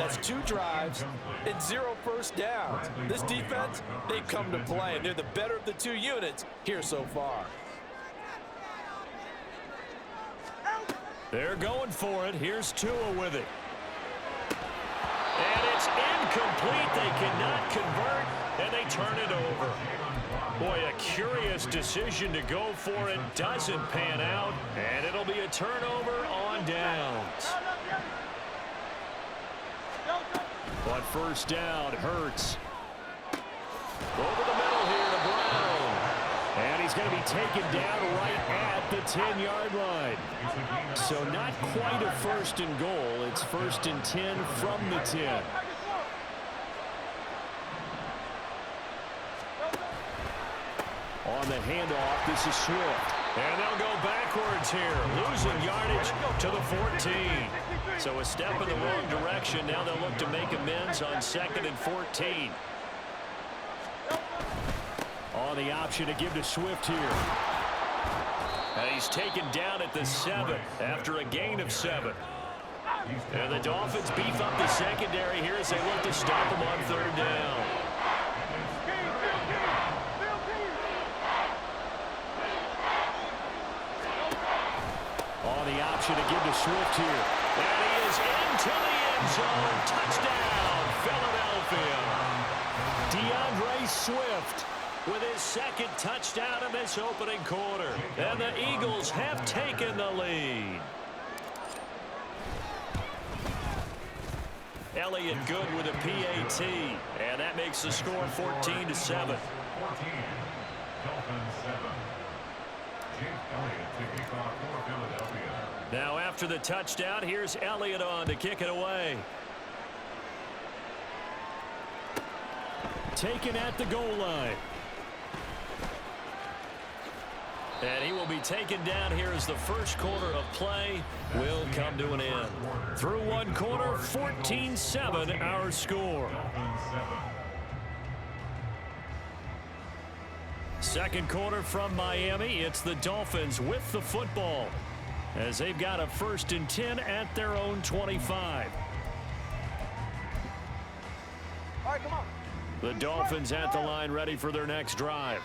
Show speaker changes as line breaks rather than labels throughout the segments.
That's 2 drives and 0 first downs. This defense, they've come to play, and they're the better of the 2 units here so far.
They're going for it. Here's Tua with it. And it's incomplete. They cannot convert, and they turn it over. Boy, a curious decision to go for it. Doesn't pan out, and it'll be a turnover on downs. On first down, Hurts. Over the middle here to Brown. And he's going to be taken down right at the 10-yard line. So not quite a first and goal. It's first and 10 from the 10. On the handoff, this is Swift. And they'll go backwards here, losing yardage to the 14. So a step in the wrong direction. Now they'll look to make amends on 2nd and 14. On the option to give to Swift here. And he's taken down at the 7 after a gain of 7. And the Dolphins beef up the secondary here as they look to stop him on 3rd down. On the option to give to Swift here. And he is into the end zone. Touchdown, Philadelphia. DeAndre Swift with his 2nd touchdown in this opening quarter. And the Eagles have taken the lead. Elliott good with a PAT. And that makes the score 14-7. Now after the touchdown, here's Elliott on to kick it away. Taken at the goal line. And he will be taken down here as the first quarter of play will come to an end. Through one quarter, 14-7 our score. Second quarter from Miami. It's the Dolphins with the football as they've got a 1st and 10 at their own 25.
All right, come on.
The Dolphins at the line ready for their next drive.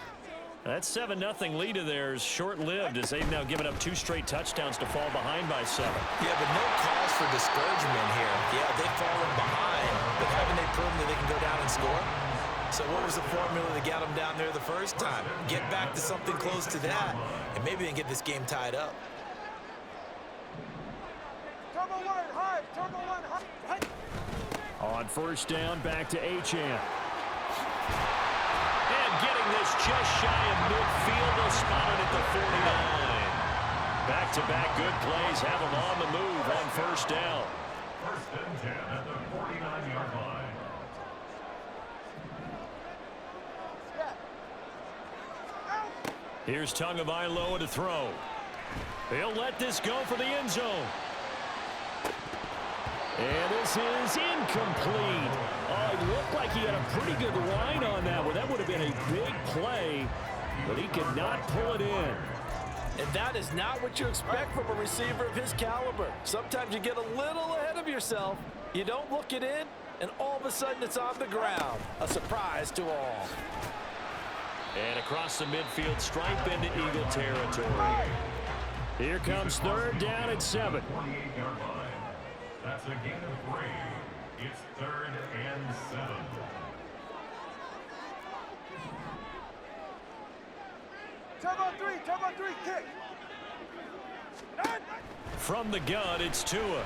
That 7-0 lead of theirs short-lived as they've now given up 2 straight touchdowns to fall behind by 7.
Yeah, but no cause for discouragement here. Yeah, they've fallen behind, but haven't they proven that they can go down and score? So what was the formula that got them down there the first time? Get back to something close to that, and maybe they can get this game tied up.
On first down, back to Achane. And getting this just shy of midfield, they'll spot it at the 49. Back-to-back good plays have them on the move on first down.
1st and 10 at the 49-yard line.
Here's Tagovailoa to throw. He'll let this go for the end zone. And this is incomplete. Oh, it looked like he had a pretty good line on that one. That would have been a big play, but he could not pull it in.
And that is not what you expect from a receiver of his caliber. Sometimes you get a little ahead of yourself. You don't look it in, and all of a sudden it's on the ground. A surprise to all.
And across the midfield stripe into Eagle territory. Here comes 3rd down at 7.
28-yard line. That's a gain of 3. It's 3rd and 7.
Turbo 3, kick.
From the gun, it's Tua.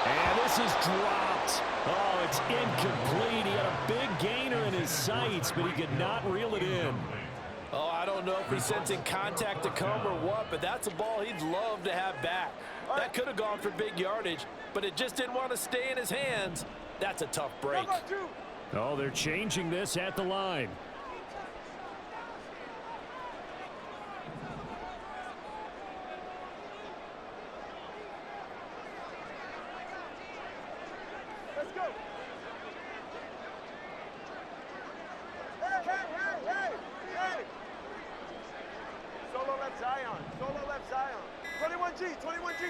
And this is dropped. Oh, it's incomplete. He had a big gainer in his sights, but he could not reel it in.
Oh, I don't know if he's sensing contact to come or what, but that's a ball he'd love to have back. That could have gone for big yardage, but it just didn't want to stay in his hands. That's a tough break.
Oh, they're changing this at the line.
Let's go. Hey. Solo left Zion. 21G.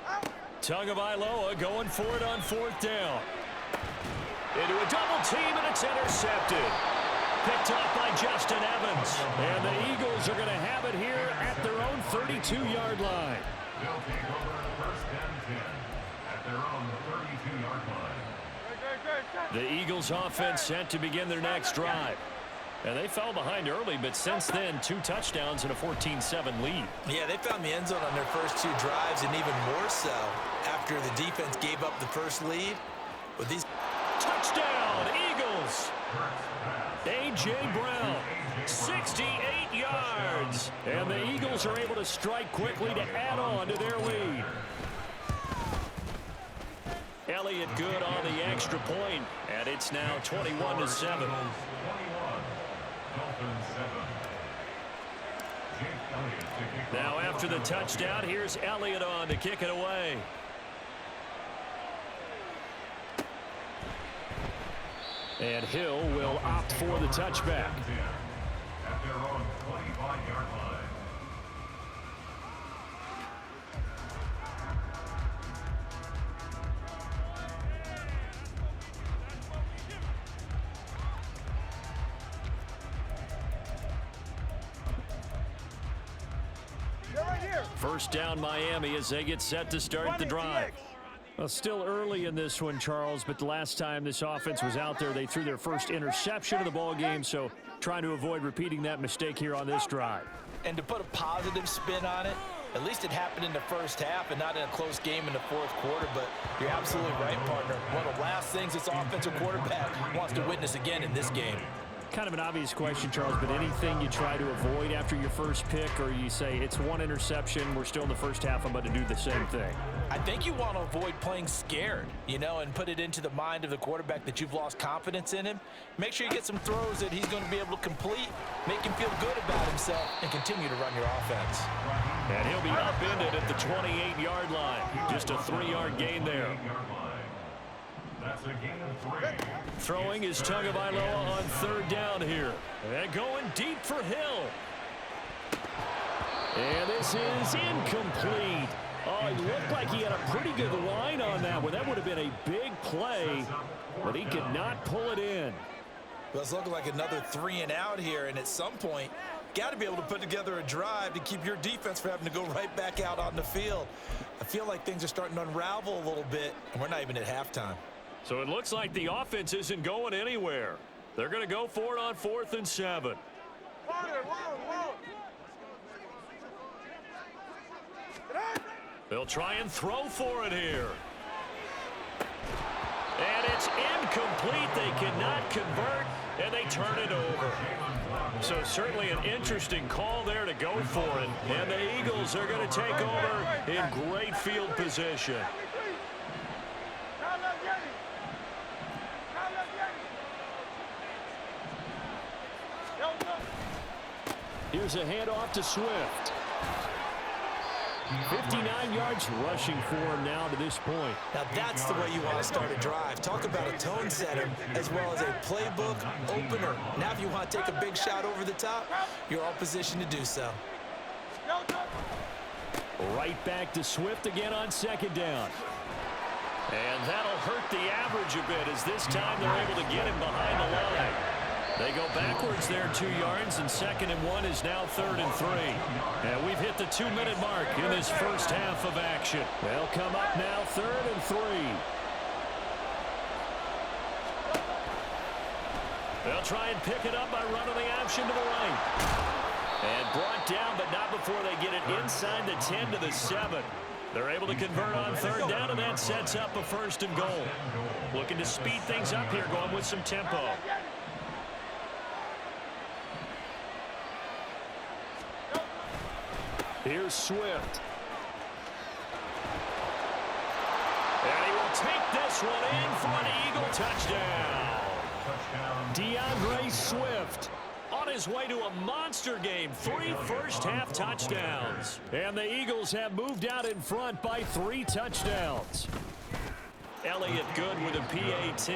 Out.
Tagovailoa going for it on 4th down. Into a double team, and it's intercepted. Picked off by Justin Evans. And the Eagles are going to have it here at their own 32-yard line.
They'll take over first and 10 at their own 32-yard line.
The Eagles offense set to begin their next drive. And they fell behind early, but since then, 2 touchdowns and a 14-7 lead.
Yeah, they found the end zone on their first 2 drives, and even more so after the defense gave up the first lead. With these
touchdown, Eagles! A.J. Brown, 68 yards. And the Eagles are able to strike quickly to add on to their lead. Elliott good on the extra point, and it's now 21-7. Now after the touchdown, here's Elliott on to kick it away. And Hill will opt for the touchback.
At their own 25-yard line.
First down Miami as they get set to start the drive. Well, still early in this one, Charles, but the last time this offense was out there, they threw their first interception of the ball game, so trying to avoid repeating that mistake here on this drive.
And to put a positive spin on it, at least it happened in the first half and not in a close game in the 4th quarter, but you're absolutely right, partner. One of the last things this offensive quarterback wants to witness again in this game.
Kind of an obvious question, Charles, but anything you try to avoid after your first pick, or you say it's 1 interception, we're still in the first half, I'm about to do the same thing?
I think you want to avoid playing scared, and put it into the mind of the quarterback that you've lost confidence in him. Make sure you get some throws that he's going to be able to complete, make him feel good about himself, and continue to run your offense.
And he'll be upended at the 28-yard line. Just a 3-yard gain there.
That's a gain of 3.
Throwing is Tagovailoa on 3rd down here. And going deep for Hill. And this is incomplete. Oh, it looked like he had a pretty good line on that one. That would have been a big play, but he could not pull it in.
Well, it's looking like another 3 and out here, and at some point, got to be able to put together a drive to keep your defense from having to go right back out on the field. I feel like things are starting to unravel a little bit, and we're not even at halftime.
So it looks like the offense isn't going anywhere. They're going to go for it on 4th and 7. They'll try and throw for it here. And it's incomplete. They cannot convert, and they turn it over. So certainly an interesting call there to go for it. And the Eagles are going to take over in great field position. Here's a handoff to Swift. 59 yards rushing for him now to this point.
Now that's the way you want to start a drive. Talk about a tone setter as well as a playbook opener. Now if you want to take a big shot over the top, you're all positioned to do so.
Right back to Swift again on 2nd down. And that'll hurt the average a bit as this time they're able to get him behind the line. They go backwards there 2 yards, and 2nd and 1 is now 3rd and 3. And we've hit the 2-minute mark in this first half of action. They'll come up now 3rd and 3. They'll try and pick it up by running the option to the right. And brought down, but not before they get it inside the 10 to the 7. They're able to convert on 3rd down, and that sets up a 1st and goal. Looking to speed things up here, going with some tempo. Here's Swift. And he will take this one in for an Eagle touchdown. DeAndre Swift on his way to a monster game. 3 first-half touchdowns. And the Eagles have moved out in front by 3 touchdowns. Elliott good with a PAT.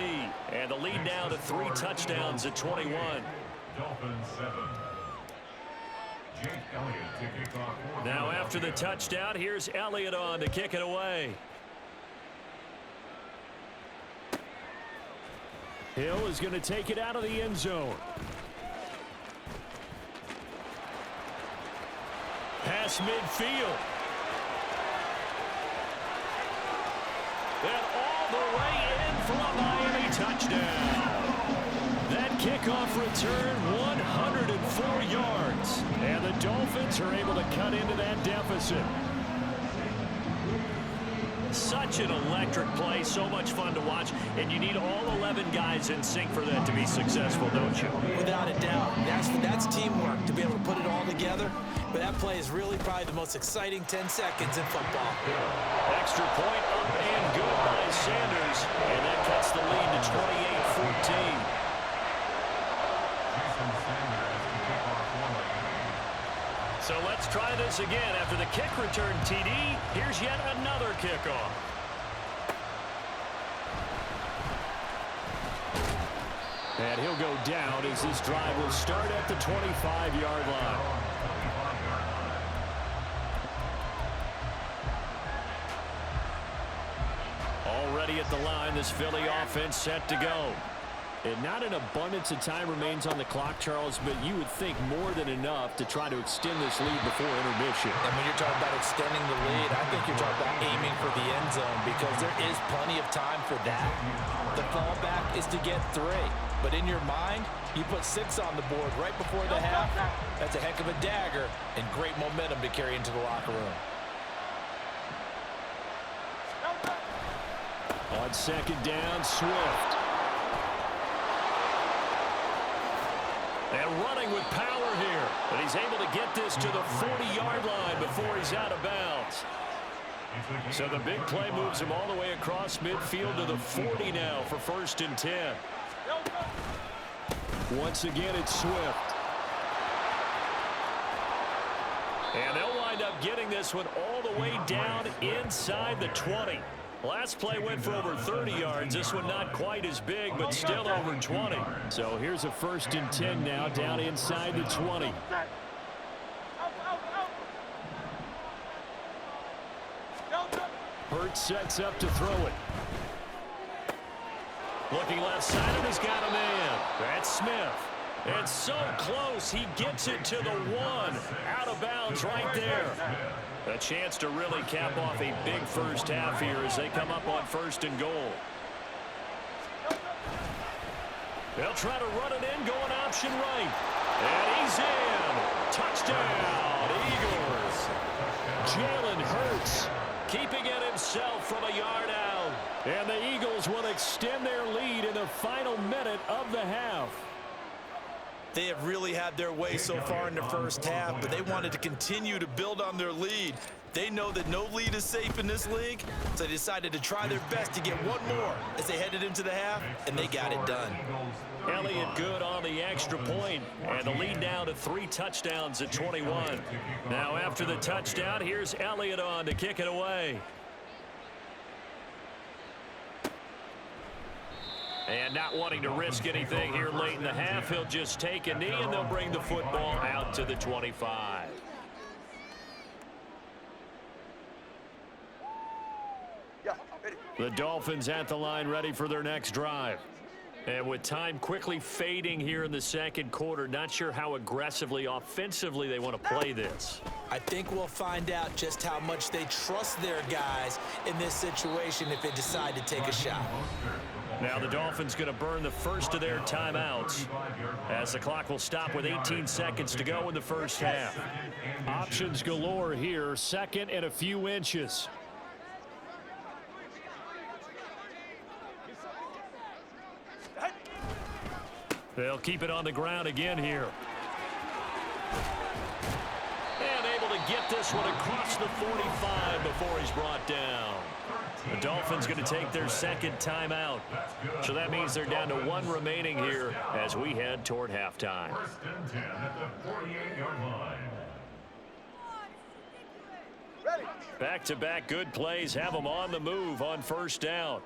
And the lead now to 3 touchdowns at 21.
Dolphins 7.
Now after the touchdown, here's Elliott on to kick it away. Hill is going to take it out of the end zone. Pass midfield. And all the way in for a Miami touchdown. That kickoff return, 104 yards. And the Dolphins are able to cut into that deficit. Such an electric play, so much fun to watch, and you need all 11 guys in sync for that to be successful, don't you?
Without a doubt. That's teamwork, to be able to put it all together. But that play is really probably the most exciting 10 seconds in football.
Extra point up and good by Sanders, and that cuts the lead to 28-14. So let's try this again. After the kick return TD, here's yet another kickoff. And he'll go down as this drive will start at the 25-yard line. Already at the line, this Philly offense set to go. And not an abundance of time remains on the clock, Charles, but you would think more than enough to try to extend this lead before intermission.
And when you're talking about extending the lead, I think you're talking about aiming for the end zone because there is plenty of time for that. The fallback is to get 3. But in your mind, you put 6 on the board right before the half. That's a heck of a dagger and great momentum to carry into the locker room.
On second down, Swift. And running with power here. But he's able to get this to the 40-yard line before he's out of bounds. So the big play moves him all the way across midfield to the 40 now for 1st and 10. Once again, it's Swift. And they'll wind up getting this one all the way down inside the 20. Last play went for over 30 yards. This one not quite as big, but still over 20. So here's a 1st and 10 now down inside the 20. Hurts sets up to throw it. Looking left side, and he's got a man. That's Smith. And so close, he gets it to the 1. Out of bounds right there. A chance to really cap off a big first half here as they come up on 1st and goal. They'll try to run it in, going option right. And he's in. Touchdown, Eagles. Jalen Hurts keeping it himself from a yard out. And the Eagles will extend their lead in the final minute of the half.
They have really had their way so far in the first half, but they wanted to continue to build on their lead. They know that no lead is safe in this league, so they decided to try their best to get one more as they headed into the half, and they got it done.
Elliott good on the extra point, and the lead now to 3 touchdowns at 21. Now after the touchdown, here's Elliott on to kick it away. And not wanting to risk anything here late in the half, he'll just take a knee, and they'll bring the football out to the 25. The Dolphins at the line ready for their next drive. And with time quickly fading here in the second quarter, not sure how aggressively, offensively they want to play this.
I think we'll find out just how much they trust their guys in this situation if they decide to take a shot.
Now the Dolphins going to burn the first of their timeouts as the clock will stop with 18 seconds to go in the first half. Options galore here, 2nd and a few inches. They'll keep it on the ground again here. And able to get this one across the 45 before he's brought down. The Dolphins going to take their 2nd timeout. So that means they're down to 1 remaining here as we head toward halftime.
1st and 10 at the 48-yard line.
Back-to-back good plays have them on the move on 1st down.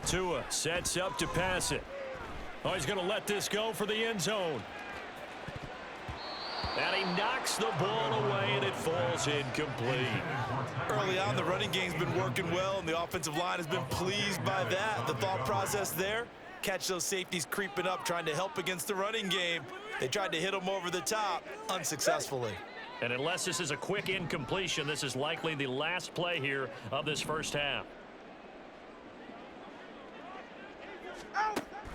Tua sets up to pass it. Oh, he's going to let this go for the end zone. And he knocks the ball away, and it falls incomplete.
Early on, the running game's been working well, and the offensive line has been pleased by that. The thought process there, catch those safeties creeping up, trying to help against the running game. They tried to hit them over the top, unsuccessfully.
And unless this is a quick incompletion, this is likely the last play here of this first half.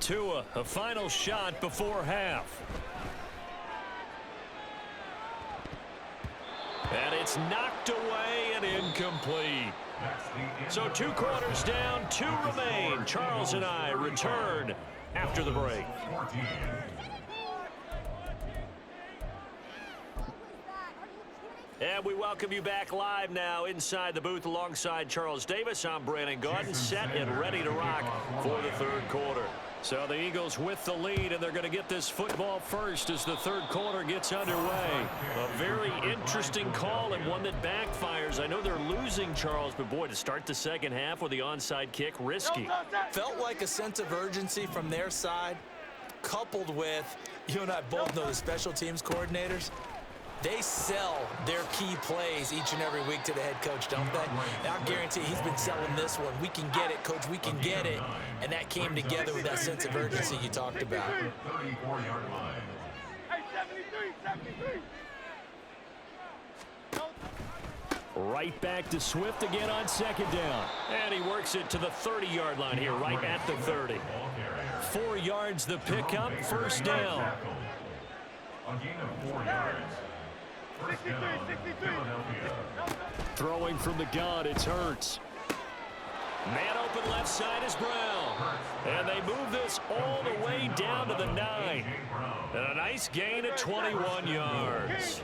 Tua, a final shot before half. And it's knocked away and incomplete. So 2 quarters down, 2 remain. Charles and I return after the break. And we welcome you back live now inside the booth alongside Charles Davis. I'm Brandon Gordon, set and ready to rock for the third quarter. So the Eagles with the lead, and they're going to get this football first as the third quarter gets underway. A very interesting call and one that backfires. I know they're losing, Charles, but boy, to start the second half with the onside kick, risky.
Felt like a sense of urgency from their side, coupled with, you and I both know the special teams coordinators, they sell their key plays each and every week to the head coach, don't they? And I guarantee he's been selling this one. We can get it, coach, we can get it. And that came together with that sense of urgency you talked about.
34-yard line.
Hey, 73.
Right back to Swift again on second down. And he works it to the 30-yard line here, right at the 30. 4 yards the pickup, first down.
A gain of 4 yards.
63.
Throwing from the gun, it's Hurts. Man open left side is Brown. And they move this all the way down to the 9. And a nice gain of 21 yards.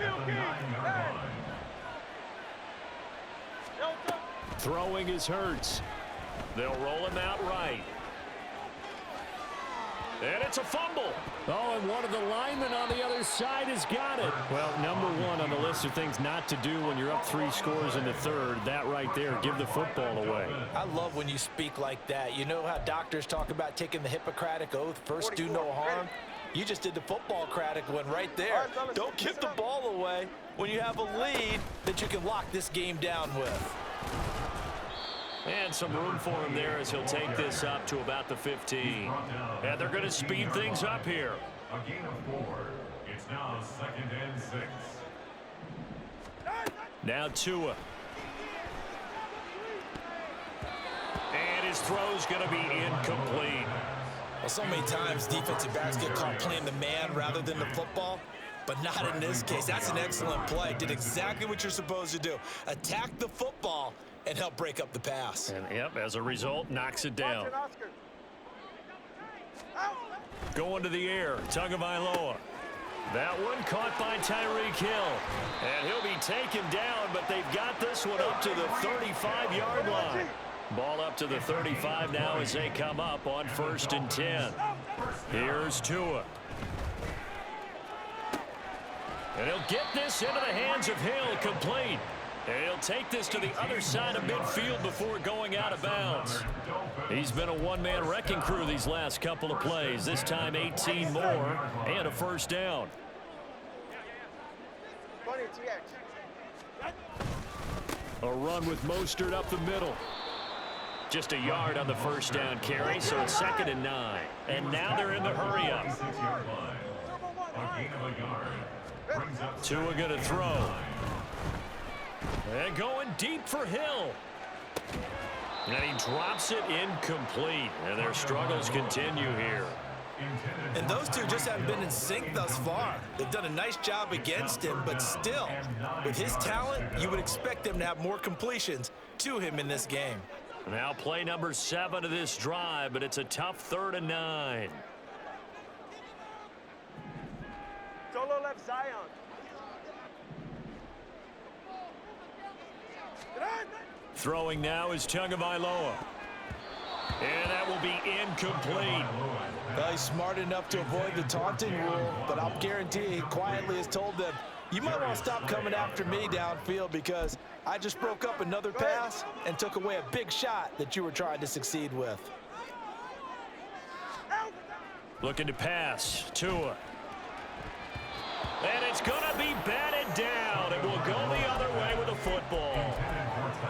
Throwing is Hurts. They'll roll him out right. And it's a fumble. Oh, and one of the linemen on the other side has got it. Well, number 1 on the list of things not to do when you're up 3 scores in the third. That right there, give the football away.
I love when you speak like that. You know how doctors talk about taking the Hippocratic Oath, first do no harm? You just did the football-cratic one right there. Don't give the ball away when you have a lead that you can lock this game down with.
And some room for him there as he'll take this up to about the 15. And they're going to speed things up here.
A gain of 4. It's now 2nd and 6.
Now Tua. And his throw's going to be incomplete.
Well, so many times defensive backs get caught playing the man rather than the football, but not in this case. That's an excellent play. Did exactly what you're supposed to do. Attack the football and help break up the pass.
And, yep, as a result, knocks it down. Going to the air, Tagovailoa. That one caught by Tyreek Hill. And he'll be taken down, but they've got this one up to the 35-yard line. Ball up to the 35 now as they come up on 1st and 10. Here's Tua. And he'll get this into the hands of Hill, complete. And he'll take this to the other side of midfield before going out of bounds. He's been a one-man wrecking crew these last couple of plays. This time 18 more and a first down. A run with Mostert up the middle. Just a yard on the first down carry, so it's 2nd and 9. And now they're in the hurry-up. Tua going to throw. And going deep for Hill. And he drops it incomplete. And their struggles continue here.
And those two just haven't been in sync thus far. They've done a nice job against him, but still, with his talent, you would expect them to have more completions to him in this game.
Now play number 7 of this drive, but it's a tough 3rd and 9.
Solo left Zion.
Throwing now is Tagovailoa. And that will be incomplete.
Well, he's smart enough to avoid the taunting rule, but I'll guarantee he quietly has told them, you might want to stop coming after me downfield because I just broke up another pass and took away a big shot that you were trying to succeed with.
Looking to pass. Tua. And it's going to be batted down. It will go the other way with the football.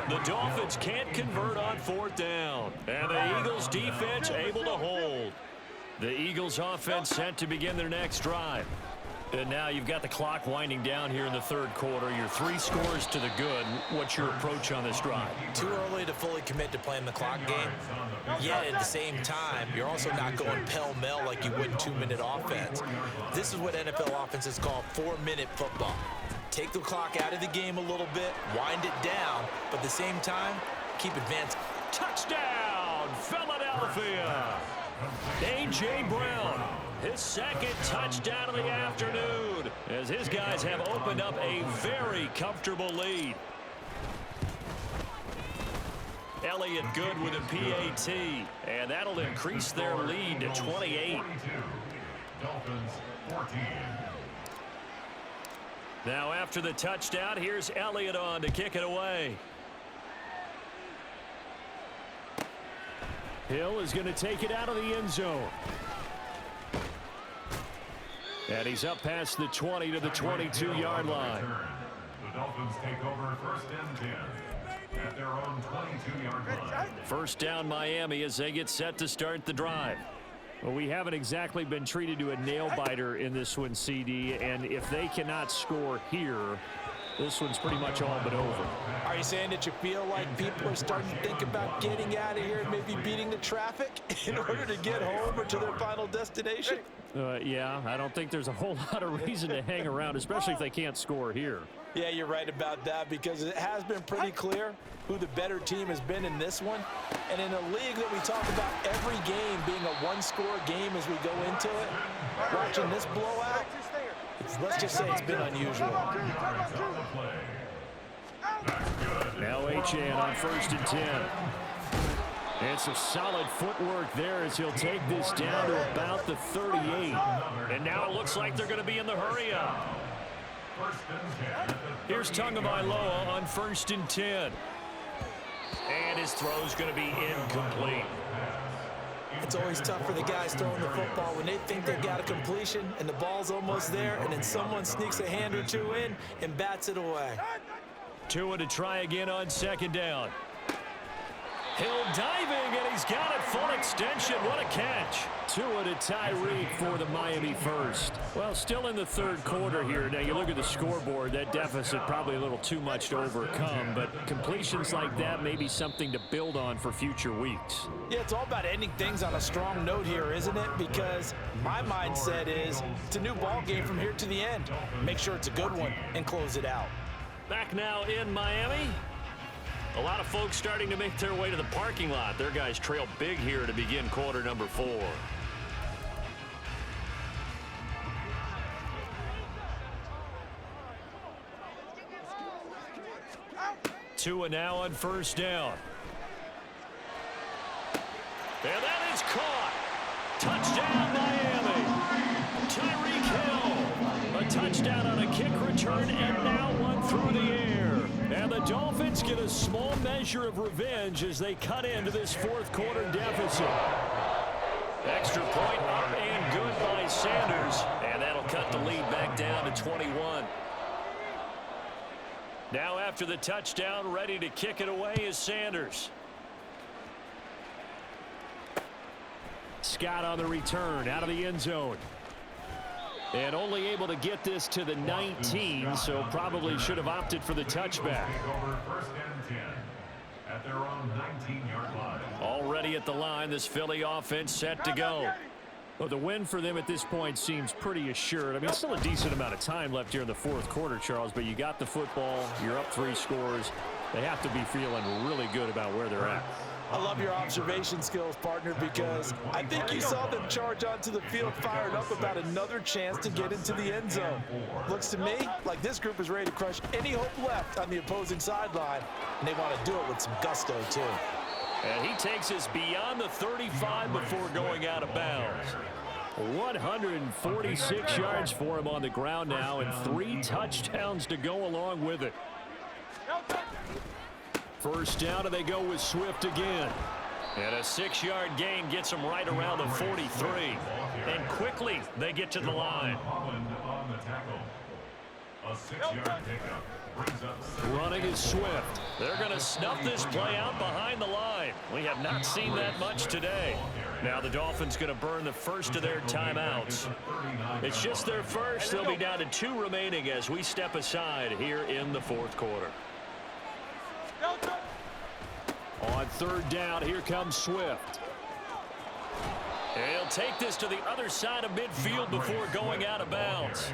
The Dolphins can't convert on 4th down. And the Eagles defense able to hold. The Eagles offense set to begin their next drive. And now you've got the clock winding down here in the 3rd quarter. You're 3 scores to the good. What's your approach on this drive?
Too early to fully commit to playing the clock game. Yet at the same time, you're also not going pell-mell like you would in 2-minute offense. This is what NFL offenses call 4-minute football. Take the clock out of the game a little bit, wind it down, but at the same time, keep advancing.
Touchdown, Philadelphia! A.J. Brown, his 2nd touchdown of the afternoon, as his guys have opened up a very comfortable lead. Elliott good with a PAT, and that'll increase their lead to 28.
Dolphins 14.
Now after the touchdown, here's Elliott on to kick it away. Hill is going to take it out of the end zone. And he's up past the 20 to the 22-yard line.
The Dolphins take over 1st and 10 at their own 22-yard line.
First down Miami as they get set to start the drive. Well, we haven't exactly been treated to a nail-biter in this one, CD, and if they cannot score here, this one's pretty much all but over.
Are you saying that you feel like people are starting to think about getting out of here and maybe beating the traffic in order to get home or to their final destination?
Yeah, I don't think there's a whole lot of reason to hang around, especially if they can't score here.
Yeah, you're right about that, because it has been pretty clear who the better team has been in this one. And in a league that we talk about every game being a one-score game as we go into it, watching this blowout, let's just say it's been unusual.
Now Achane on 1st and 10. And some solid footwork there as he'll take this down to about the 38. And now it looks like they're going to be in the hurry-up. Here's Tagovailoa on 1st and 10. And his throw's going to be incomplete.
It's always tough for the guys throwing the football when they think they got a completion and the ball's almost there, and then someone sneaks a hand or two in and bats it away.
Tua to try again on 2nd down. Hill diving, and he's got it full extension. What a catch. Tua to Tyreek for the Miami first. Well, still in the 3rd quarter here. Now, you look at the scoreboard, that deficit probably a little too much to overcome, but completions like that may be something to build on for future weeks.
Yeah, it's all about ending things on a strong note here, isn't it? Because my mindset is it's a new ball game from here to the end. Make sure it's a good one and close it out.
Back now in Miami. A lot of folks starting to make their way to the parking lot. Their guys trail big here to begin quarter number 4. Tua now on 1st down. And that is caught. Touchdown, Miami. Tyreek Hill. A touchdown on a kick return, and now one through the air. And the Dolphins get a small measure of revenge as they cut into this 4th quarter deficit. Extra point up and good by Sanders. And that'll cut the lead back down to 21. Now after the touchdown, ready to kick it away is Sanders. Scott on the return out of the end zone. And only able to get this to the 19, so probably should have opted for the touchback. Already at the line, this Philly offense set to go. Well, the win for them at this point seems pretty assured. I mean, still a decent amount of time left here in the 4th quarter, Charles, but you got the football, you're up 3 scores. They have to be feeling really good about where they're at.
I love your observation skills, partner, because I think you saw them charge onto the field fired up about another chance to get into the end zone. Looks to me like this group is ready to crush any hope left on the opposing sideline, and they want to do it with some gusto, too.
And he takes us beyond the 35 before going out of bounds. 146 yards for him on the ground now, and 3 touchdowns to go along with it. First down, and they go with Swift again. And a 6-yard gain gets them right around the 43. And quickly they get to the line.
Holland on the tackle. A 6-yard pickup brings up
Running is Swift. They're going to snuff this play out behind the line. We have not seen that much today. Now the Dolphins going to burn the first of their timeouts. It's just their first. They'll be down to 2 remaining as we step aside here in the 4th quarter. On 3rd down, here comes Swift. He'll take this to the other side of midfield before going out of bounds.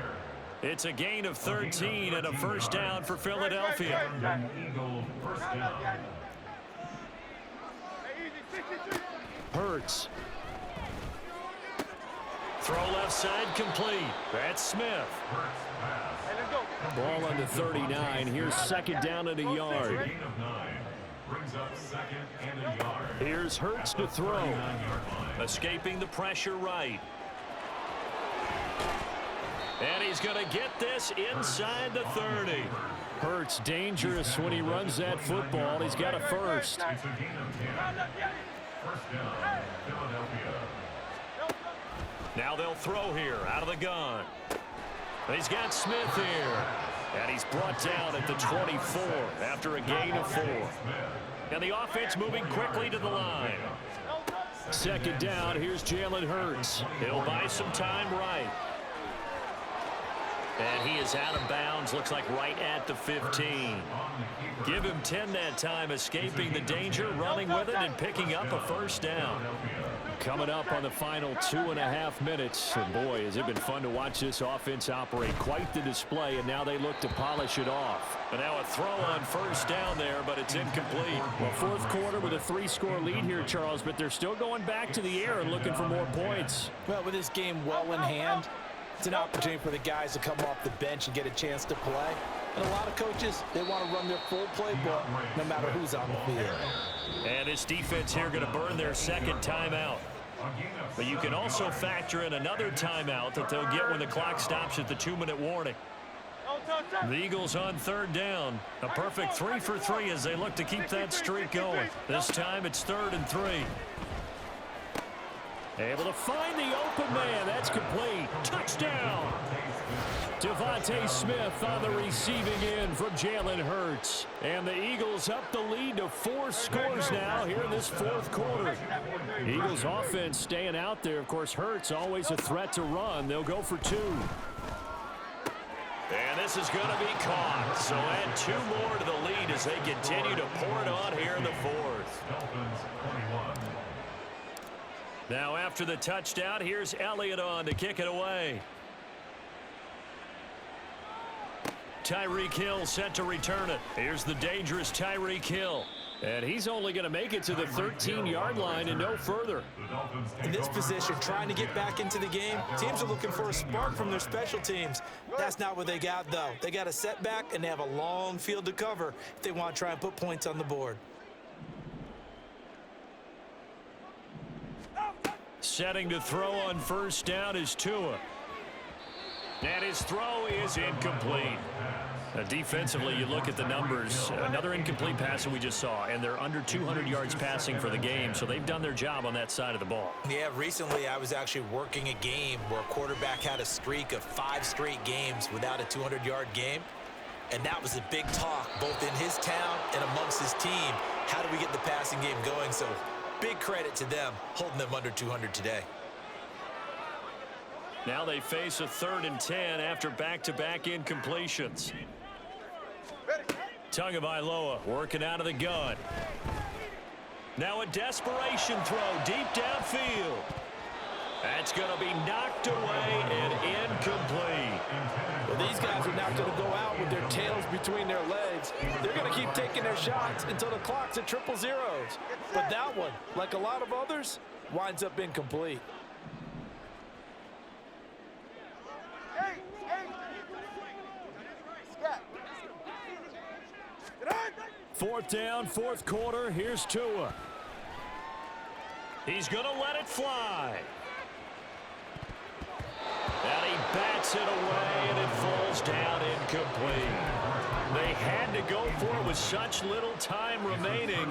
It's a gain of 13 and a first down for Philadelphia.
Eagle first down.
Hurts. Throw left side complete. That's Smith. Ball on the 39. Here's 2nd down and a yard.
Gain of 9 brings up 2nd and a yard.
Here's Hurts to throw. Escaping the pressure right. And he's going to get this inside the 30. Hurts dangerous when he runs that football. He's got a first.
It's a gain of 10. First down, Philadelphia.
Now they'll throw here out of the gun. He's got Smith here. And he's brought down at the 24 after a gain of 4. And the offense moving quickly to the line. 2nd down, here's Jalen Hurts. He'll buy some time right. And he is out of bounds, looks like right at the 15. Give him 10 that time, escaping the danger, running with it, and picking up a first down. Coming up on the final 2.5 minutes. And boy, has it been fun to watch this offense operate. Quite the display, and now they look to polish it off. And now a throw on first down there, but it's incomplete. Well, 4th quarter with a 3-score lead here, Charles, but they're still going back to the air and looking for more points.
Well, with this game well in hand, it's an opportunity for the guys to come off the bench and get a chance to play. And a lot of coaches, they want to run their full playbook no matter who's on the field.
And this defense here going to burn their 2nd timeout. But you can also factor in another timeout that they'll get when the clock stops at the 2-minute warning. The Eagles on 3rd down. A perfect 3 for 3 as they look to keep that streak going. This time it's 3rd and 3. Able to find the open man. That's complete. Touchdown. Devontae Smith on the receiving end from Jalen Hurts. And the Eagles up the lead to 4 scores now here in this 4th quarter. Eagles offense staying out there. Of course, Hurts always a threat to run. They'll go for 2. And this is going to be caught. So add 2 more to the lead as they continue to pour it on here in the 4th. Now after the touchdown, here's Elliott on to kick it away. Tyreek Hill set to return it. Here's the dangerous Tyreek Hill. And he's only going to make it to the 13-yard line and no further.
In this position, trying to get back into the game, teams are looking for a spark from their special teams. That's not what they got, though. They got a setback, and they have a long field to cover if they want to try and put points on the board.
Setting to throw on first down is Tua. And his throw is incomplete. Defensively, you look at the numbers. Another incomplete pass that we just saw, and they're under 200 yards passing for the game, so they've done their job on that side of the ball.
Yeah, recently I was actually working a game where a quarterback had a streak of 5 straight games without a 200-yard game, and that was a big talk both in his town and amongst his team. How do we get the passing game going? So big credit to them holding them under 200 today.
Now they face a 3rd and 10 after back-to-back incompletions. Tagovailoa working out of the gun. Now a desperation throw deep downfield. That's going to be knocked away and incomplete.
Well, these guys are not going to go out with their tails between their legs. They're going to keep taking their shots until the clock's at 000. But that one, like a lot of others, winds up incomplete.
Fourth down, 4th quarter. Here's Tua. He's going to let it fly. And he bats it away, and it falls down incomplete. They had to go for it with such little time remaining.